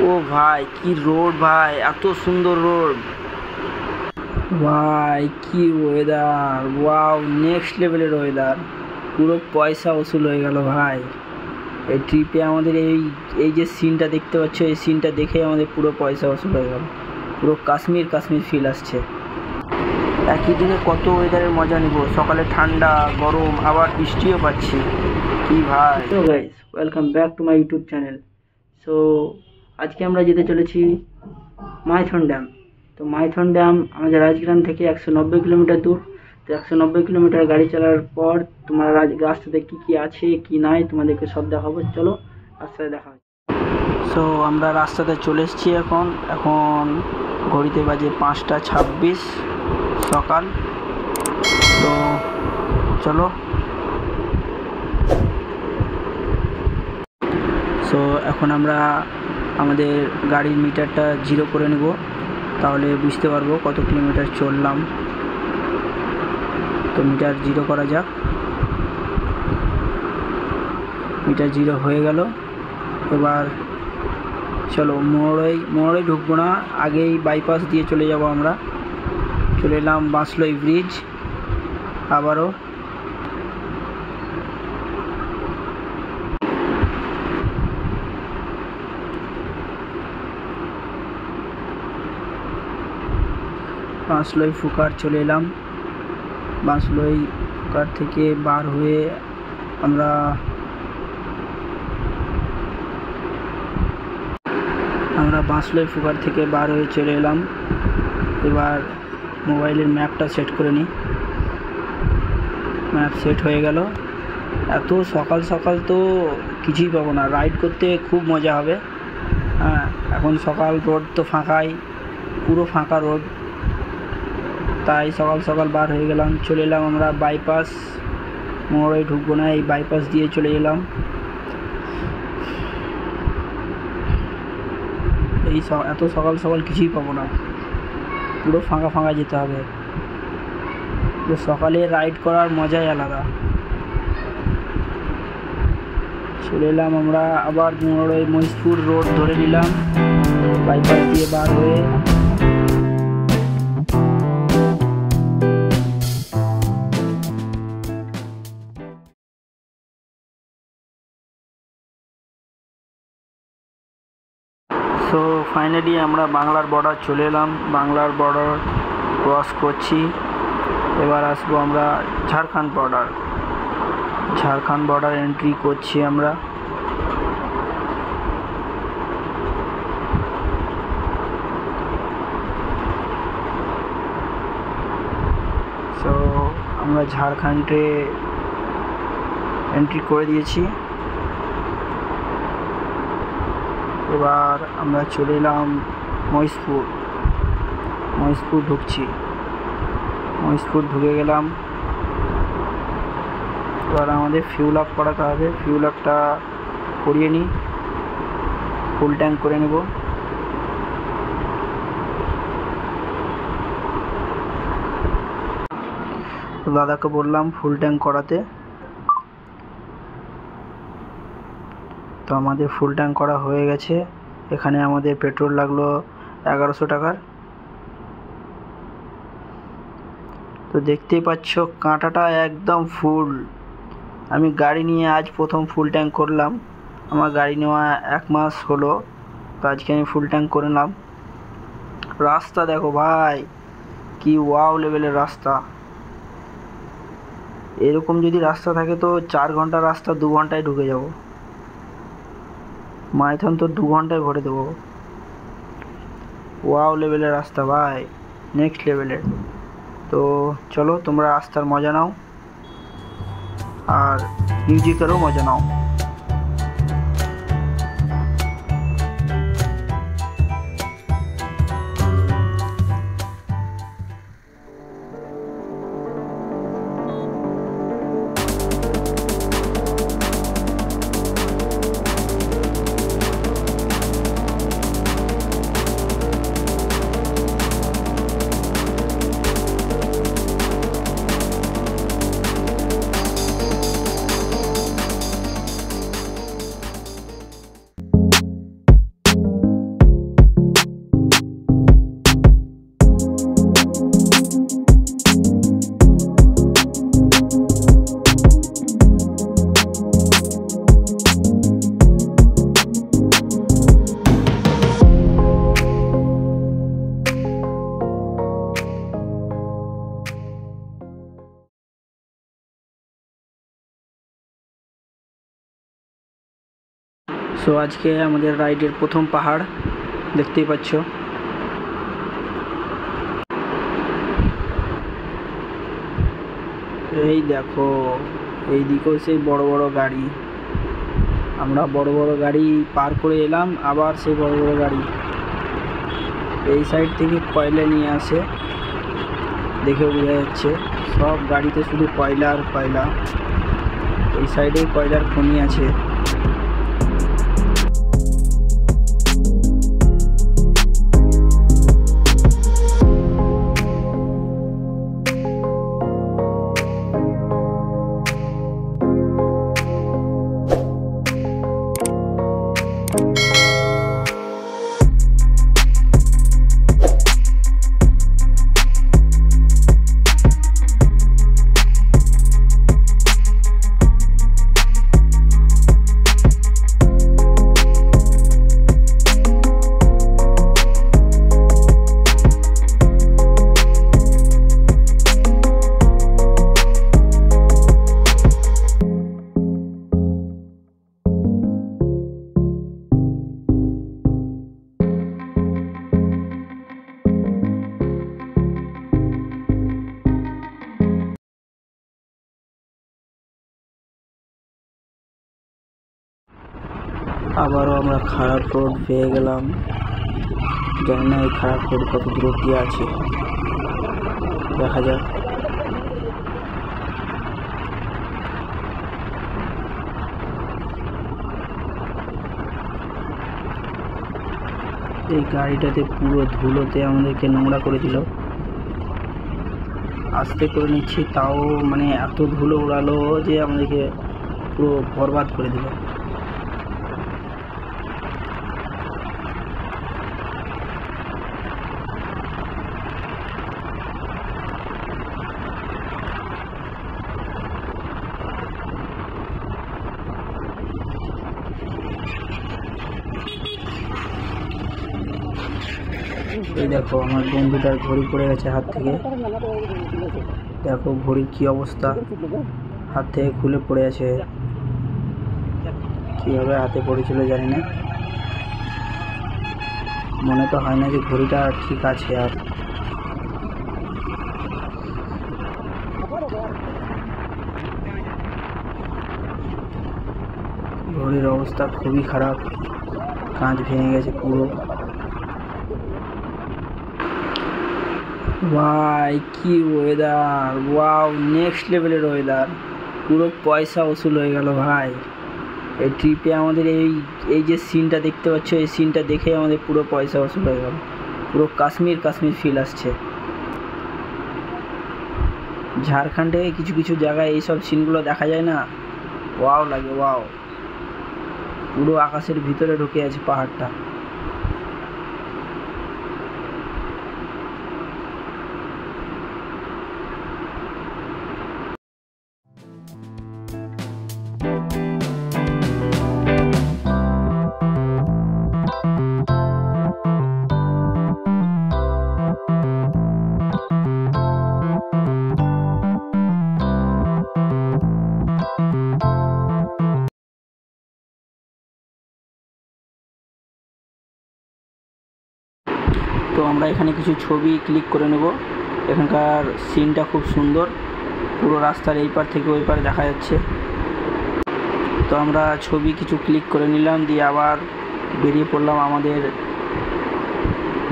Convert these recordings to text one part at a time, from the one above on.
ও ভাই কি রোড ভাই, এত সুন্দর রোড ভাই, কি ওয়েদার, ওয়াও নেক্সট লেভেলের ওয়েদার। পুরো পয়সা ওসুল হয়ে গেল ভাই এই ট্রিপে। আমাদের এই এই যে সিনটা দেখতে পাচ্ছ, এই সিনটা দেখে আমাদের পুরো পয়সা ওসুল হয়ে গেল। পুরো কাশ্মীর কাশ্মীর ফিল আসছে। একই দিনে কত ওয়েদারের মজা নিব, সকালে ঠান্ডা গরম আবার বৃষ্টিও পাচ্ছি কি ভাই। So guys, welcome back to my YouTube channel. So আজকে আমরা যেতে চলেছি মাইথন ড্যাম। তো মাইথন ড্যাম আমাদের রাজগ্রাম থেকে 190 কিলোমিটার দূর। তো 190 কিলোমিটার গাড়ি চালার পর তোমার রাস্তাতে কি কি আছে কি নাই তোমাদেরকে সব দেখাবো। চলো রাস্তায় দেখা হচ্ছে। সো আমরা রাস্তাতে চলে এসেছি এখন ঘড়িতে বাজে 5টা 26 সকাল। তো চলো। সো এখন আমরা আমাদের গাড়ির মিটারটা 0 করে নেব, তাহলে বুঝতে পারবো কত কিলোমিটার চললাম। তো মিটার 0 করা যাক। মিটার 0 হয়ে গেল। এবার চলো মোড়ে ঢুকবো না, আগেই বাইপাস দিয়ে চলে যাব। আমরা চলে এলাম বাঁশলই ব্রিজ। আবারও বাঁশলই ফুকার চলে এলাম। বাঁশলই ফুকার থেকে বার হয়ে আমরা বাঁশলই ফুকার থেকে বার হয়ে চলে এলাম। এবার মোবাইলের ম্যাপটা সেট করে নিই। ম্যাপ সেট হয়ে গেল। এত সকাল সকাল তো কিছুই পাবো না, রাইড করতে খুব মজা হবে। হ্যাঁ, এখন সকাল, রোড তো ফাঁকাই, পুরো ফাঁকা রোড। তাই সকাল সকাল বার হয়ে গেলাম। চলে এলাম আমরা বাইপাস। মোড়ে ঢুকবো না, এই বাইপাস দিয়ে চলে এলাম। এত সকাল সকাল কিছুই পাবো না, পুরো ফাঁকা ফাঁকা যেতে হবে। তো সকালে রাইড করার মজাই আলাদা। চলে এলাম আমরা আবার মোড়ে মহিষপুর রোড ধরে নিলাম, বাইপাস দিয়ে বার হয়ে। সো ফাইনালি আমরা বাংলার বর্ডার চলে এলাম। বাংলার বর্ডার ক্রস করছি। এবার আসবো আমরা ঝাড়খণ্ড বর্ডার এন্ট্রি করছি আমরা। সো আমরা ঝাড়খণ্ডে এন্ট্রি করে দিয়েছি। এবার আমরা চলে এলাম মহিষপুর ঢুকছি। মহিষপুর ঢুকে গেলাম। এবার আমাদের ফিউল আপ করাতে হবে। ফিউল আপটা করিয়ে নিই, ফুল ট্যাঙ্ক করে নেব। দাদাকে বললাম ফুল ট্যাঙ্ক করাতে। তো আমাদের ফুল ট্যাঙ্ক করা হয়ে গেছে। এখানে আমাদের পেট্রোল লাগলো 1100 টাকার। তো দেখতেই পাচ্ছ কাঁটাটা একদম ফুল। আমি গাড়ি নিয়ে আজ প্রথম ফুল ট্যাঙ্ক করলাম। আমার গাড়ি নেওয়া 1 মাস হলো, তো আজকে আমি ফুল ট্যাঙ্ক করে নিলাম। রাস্তা দেখো ভাই, কি ওয়াও লেভেলের রাস্তা। এরকম যদি রাস্তা থাকে তো 4 ঘন্টা রাস্তা 2 ঘন্টায় ঢুকে যাব। মাইথন তো 2 ঘন্টায় ভরে দেবো। ওয়াও লেভেলের রাস্তা ভাই, নেক্সট লেভেলের। তো চলো তোমরা রাস্তার মজা নাও আর মিউজিকেরও মজা নাও। সো আজকে আমাদের রাইডের প্রথম পাহাড় দেখতেই পাচ্ছ। এই দেখো, এই দিকেও সেই বড় বড় গাড়ি, আমরা বড় বড় গাড়ি পার করে এলাম, আবার সেই বড় বড় গাড়ি এই সাইড থেকে কয়লা নিয়ে আসে, দেখে বোঝা যাচ্ছে সব গাড়িতে শুধু কয়লা আর কয়লা। এই সাইডেও কয়লার খনি আছে। আবারও আমরা খারাপ রোড পেয়ে গেলাম। জানি না এই খারাপ রোড কত দূর দিয়ে আছে, দেখা যাক। এই গাড়িটাতে পুরো ধুলোতে আমাদেরকে নোংরা করে দিল। আস্তে করে নিচ্ছি, তাও মানে এত ধুলো উড়ালো যে আমাদেরকে পুরো বরবাদ করে দিল। এই দেখো, আমার বন্ধুটার ঘড়ি পড়ে গেছে হাত থেকে। দেখো ঘড়ির কি অবস্থা, হাত থেকে খুলে পড়ে আছে। কীভাবে হাতে পড়েছিল জানি না, মনে তো হয় না যে ঘড়িটা ঠিক আছে। আর ঘড়ির অবস্থা খুবই খারাপ, কাঁচ ভেঙে গেছে পুরো। ভাই কি ওয়েদার, ওয়াও, নেক্সট লেভেলের ওয়েদার, পুরো পয়সা উসুল হয়ে গেল ভাই। এই ট্রিপে আমাদের এই যে সিনটা দেখতে পাচ্ছ, এই সিনটা দেখে আমাদের পুরো পয়সা উসুল হয়ে গেল। পুরো কাশ্মীর কাশ্মীর ফিল আসছে। ঝাড়খণ্ডে কিছু কিছু জায়গায় এইসব সিনগুলো দেখা যায় না, ওয়াও লাগে, ওয়াও। পুরো আকাশের ভিতরে ঢুকে আছে পাহাড়টা। তো আমরা এখানে কিছু ছবি ক্লিক করে নেব। এখানকার সিনটা খুব সুন্দর, পুরো রাস্তার এই পার থেকে ওই পার দেখা যাচ্ছে। তো আমরা ছবি কিছু ক্লিক করে নিলাম, দিয়ে আবার বেরিয়ে পড়লাম আমাদের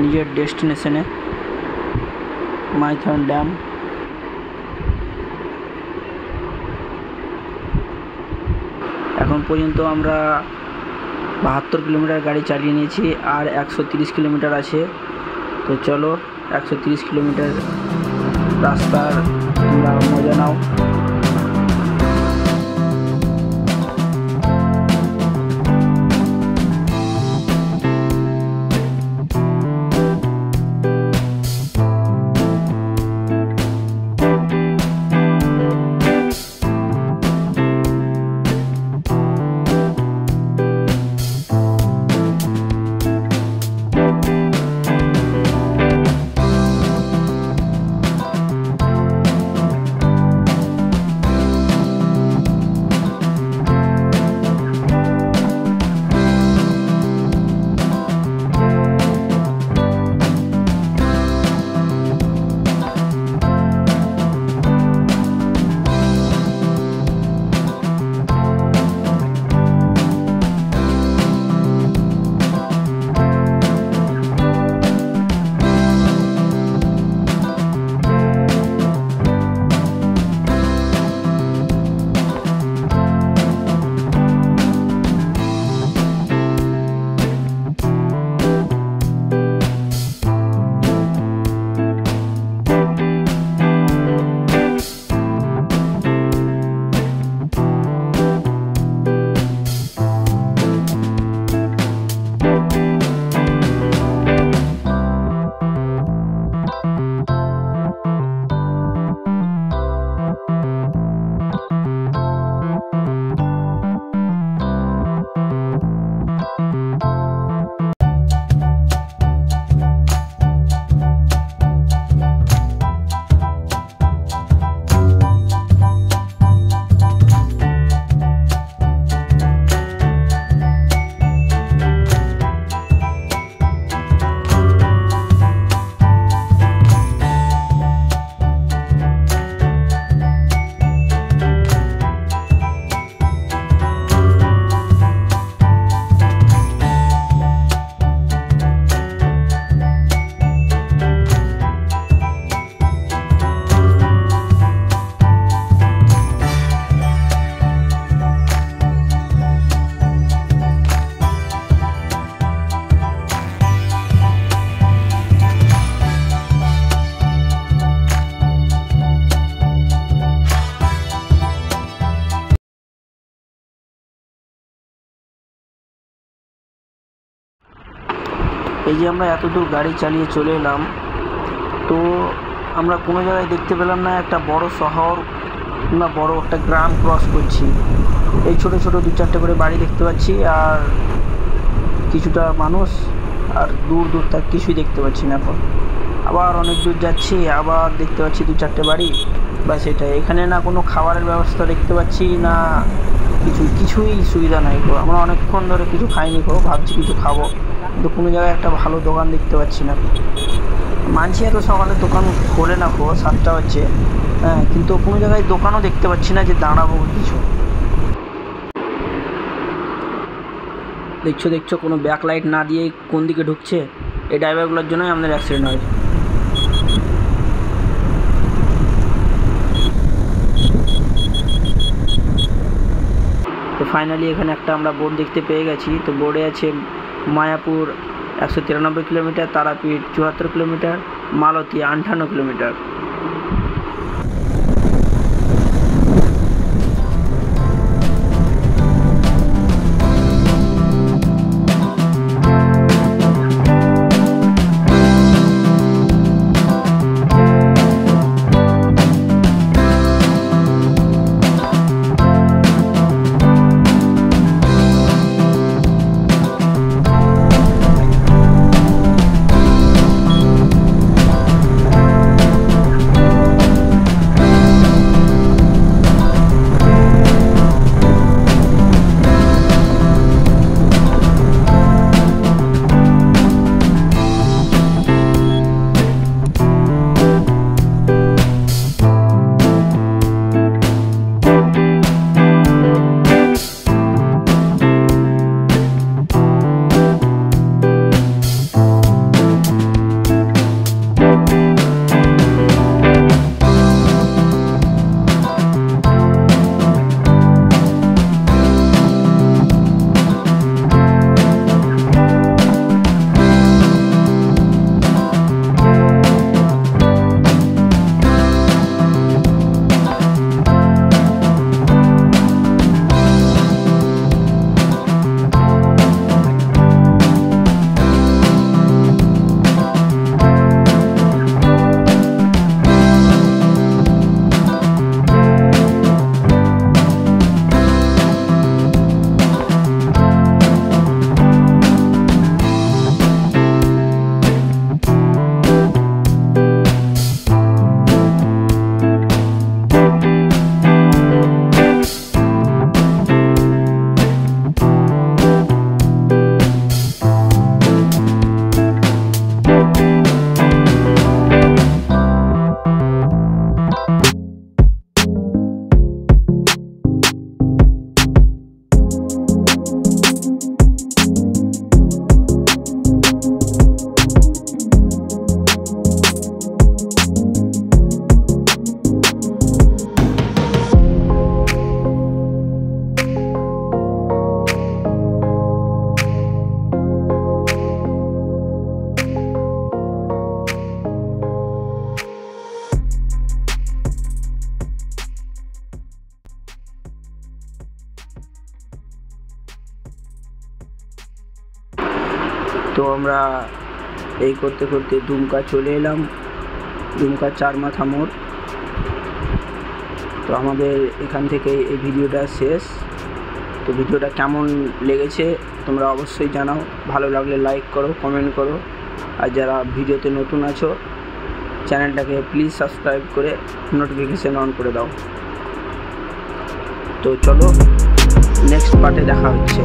নিজের ডেস্টিনেশনে, মাইথন ড্যাম। এখন পর্যন্ত আমরা 72 কিলোমিটার গাড়ি চালিয়ে নিয়েছি, আর 130 কিলোমিটার আছে। তো চলো 130 কিলোমিটার রাস্তার তোমরা মজা নাও। এই যে আমরা এত দূর গাড়ি চালিয়ে চলে এলাম, তো আমরা কোনো জায়গায় দেখতে পেলাম না একটা বড় শহর না বড় একটা গ্রাম ক্রস করছি। এই ছোট ছোট 2-4টে করে বাড়ি দেখতে পাচ্ছি আর কিছুটা মানুষ, আর দূর দূর তার কিছুই দেখতে পাচ্ছি না। এখন আবার অনেক দূর যাচ্ছি, আবার দেখতে পাচ্ছি 2-4টে বাড়ি, বা সেটা এখানে না কোনো খাবারের ব্যবস্থা দেখতে পাচ্ছি না, কিছুই সুবিধা নাই গো। আমরা অনেকক্ষণ ধরে কিছু খাইনি গো, ভাবছি কিছু খাবো, কিন্তু কোনো জায়গায় একটা ভালো দোকান দেখতে পাচ্ছি না। মানছি এত সকালে দোকান খোলে না গো, 7টা হচ্ছে, হ্যাঁ, কিন্তু কোনো জায়গায় দোকানও দেখতে পাচ্ছি না যে দাঁড়াবো কিছু। দেখছো কোনো ব্যাক লাইট না দিয়ে কোন দিকে ঢুকছে, এই ড্রাইভারগুলোর জন্যই আমাদের অ্যাক্সিডেন্ট হয়। তো ফাইনালি এখানে একটা আমরা বোর্ড দেখতে পেয়ে গেছি। তো বোর্ডে আছে মায়াপুর 193 কিলোমিটার, তারাপীঠ 74 কিলোমিটার, মালতী 58 কিলোমিটার। তো আমরা এই করতে করতে দুমকা চলে এলাম, দুমকা 4 মাথা মোড়। তো আমাদের এখান থেকে এই ভিডিওটা শেষ। তো ভিডিওটা কেমন লেগেছে তোমরা অবশ্যই জানাও, ভালো লাগলে লাইক করো, কমেন্ট করো, আর যারা ভিডিওতে নতুন আছো চ্যানেলটাকে প্লিজ সাবস্ক্রাইব করে নোটিফিকেশান অন করে দাও। তো চলো নেক্সট পার্টে দেখা হচ্ছে।